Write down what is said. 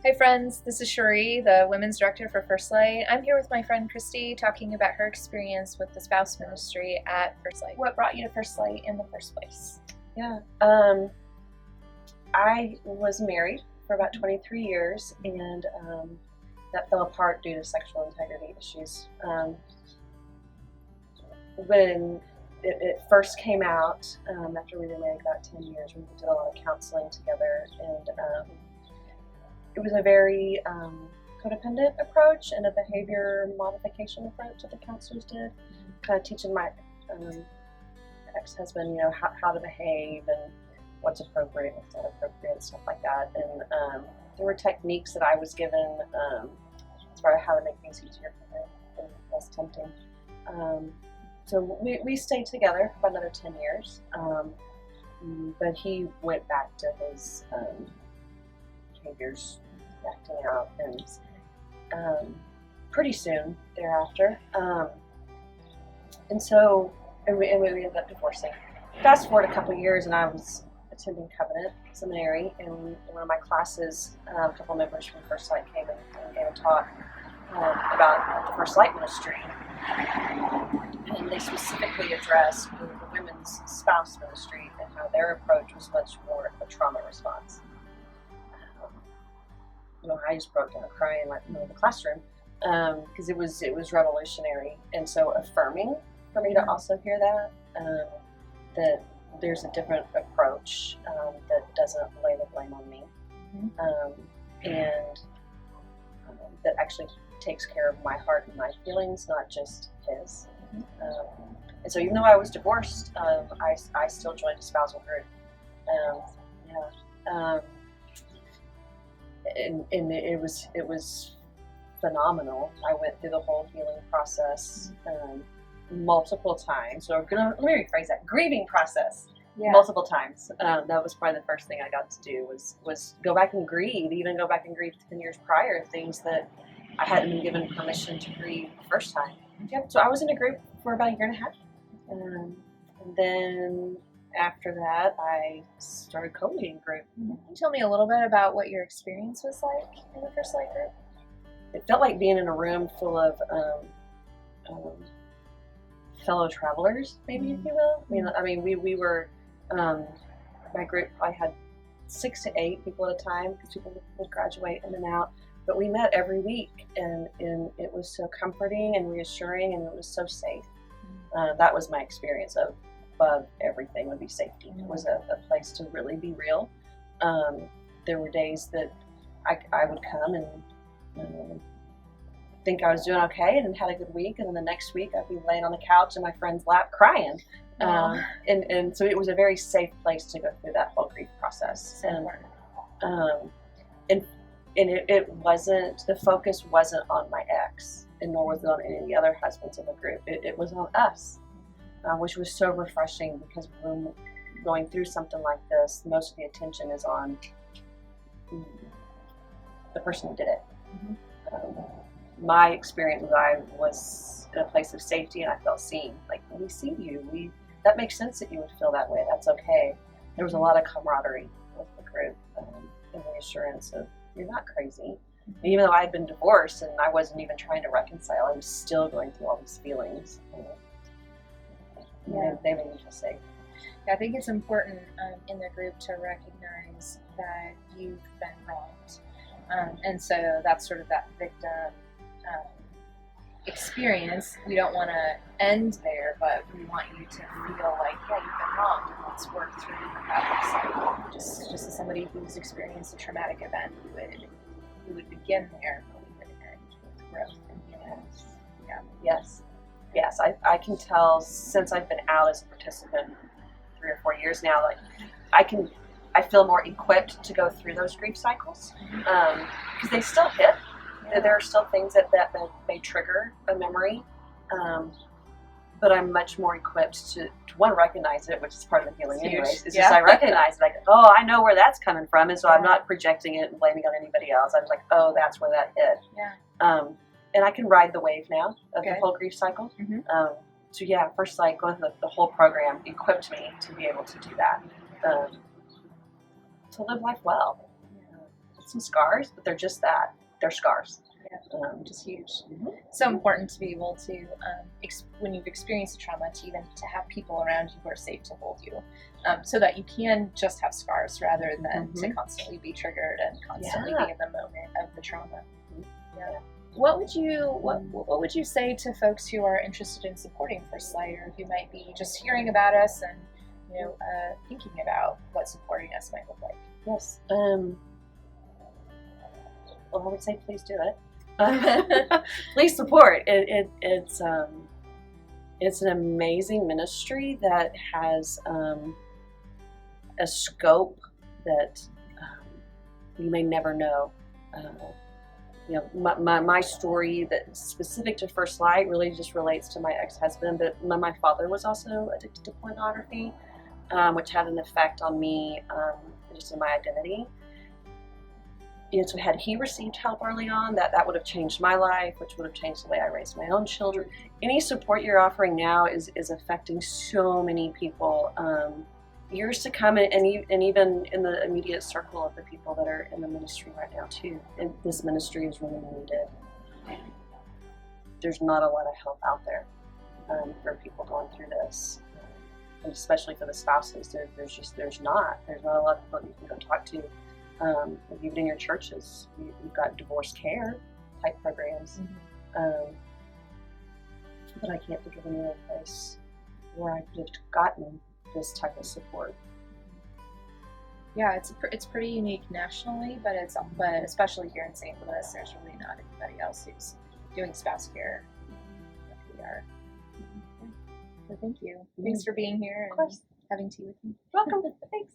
Hi friends, this is Cherie, the Women's Director for FirstLight. I'm here with my friend Christy talking about her experience with the spouse ministry at FirstLight. What brought you to FirstLight in the first place? Yeah, I was married for about 23 years and that fell apart due to sexual integrity issues. When it first came out, after we were married about 10 years, we did a lot of counseling together, and it was a very codependent approach and a behavior modification approach that the counselors did, kind of teaching my ex-husband, how to behave and what's appropriate, what's not appropriate, stuff like that. And there were techniques that I was given as far as how to make things easier for him and less tempting. So we stayed together for another 10 years, but he went back to his behaviors, acting out, and pretty soon thereafter. And we ended up divorcing. Fast forward a couple of years, and I was attending Covenant Seminary, and in one of my classes, a couple members from FirstLight came and gave a talk about the FirstLight ministry. And they specifically addressed the women's spouse ministry and how their approach was much more of a trauma response. I just broke down crying in the classroom because it was revolutionary and so affirming for me to also hear that there's a different approach that doesn't lay the blame on me, and that actually takes care of my heart and my feelings, not just his. And so even though I was divorced, I still joined a spousal group. And it was phenomenal. I went through the whole healing process multiple times. So let me rephrase that: grieving process. Yeah. Multiple times. That was probably the first thing I got to do was go back and grieve, even go back and grieve 10 years prior, things that I hadn't been given permission to grieve the first time. Yep. So I was in a group for about a year and a half. And then after that, I started co-leading a group. Can you tell me a little bit about what your experience was like in the FirstLight group? It felt like being in a room full of fellow travelers, maybe, if you will. I mean, we were, my group probably had 6 to 8 people at a time because people would graduate in and out. But we met every week, and it was so comforting and reassuring, and it was so safe. That was my experience above everything would be safety. It was a place to really be real. There were days that I would come and think I was doing okay and had a good week, and then the next week I'd be laying on the couch in my friend's lap crying. And so it was a very safe place to go through that whole grief process. And it wasn't, the focus wasn't on my ex, and nor was it on any of the other husbands in the group. It was on us, which was so refreshing, because when going through something like this, most of the attention is on the person who did it. My experience was I was in a place of safety, and I felt seen. Like, we see you. That makes sense that you would feel that way. That's okay. There was a lot of camaraderie with the group, and reassurance of, you're not crazy. And even though I had been divorced and I wasn't even trying to reconcile, I was still going through all these feelings. They made me feel safe. I think it's important in the group to recognize that you've been wronged. And so that's sort of that victim experience. We don't want to end there, but we want you to feel like, yeah, you've been wronged, and let's work through what that looks like. Just as somebody who's experienced a traumatic event, we would begin there, but we would end with growth and healing. Yes. I can tell, since I've been out as a participant 3 or 4 years now, like I feel more equipped to go through those grief cycles, because they still hit. There are still things that may trigger a memory, but I'm much more equipped to one, recognize it, which is part of the healing anyways. It's just I recognize, like, oh, I know where that's coming from, and so I'm not projecting it and blaming it on anybody else. I'm like, oh, that's where that hit. And I can ride the wave now of the whole grief cycle. So yeah, FirstLight, going through the whole program equipped me to be able to do that, to live life well. some scars, but they're just that. They're scars. Which is huge. Mm-hmm. So important to be able to, when you've experienced a trauma, to even to have people around you who are safe to hold you, so that you can just have scars rather than to constantly be triggered and constantly be in the moment of the trauma. Yeah. What would you say to folks who are interested in supporting FirstLight, or who might be just hearing about us and thinking about what supporting us might look like? Yes. Well, I would say please do it. Please support. It's an amazing ministry that has a scope that you may never know. My story that's specific to FirstLight really just relates to my ex-husband, but my father was also addicted to pornography, which had an effect on me, just in my identity. So had he received help early on, that would have changed my life, which would have changed the way I raised my own children. Any support you're offering now is affecting so many people, years to come, and even in the immediate circle of the people that are in the ministry right now too. And this ministry is really needed. There's not a lot of help out there for people going through this, and especially for the spouses. There's not a lot of people you can go talk to. Even in your churches, you've got divorce care type programs, but I can't think of any other place where I could have gotten this type of support. Yeah, it's pretty unique nationally, but especially here in St. Louis, there's really not anybody else who's doing spouse care like we are. So thank you. Thanks for being here and having tea with me. Welcome. Thanks.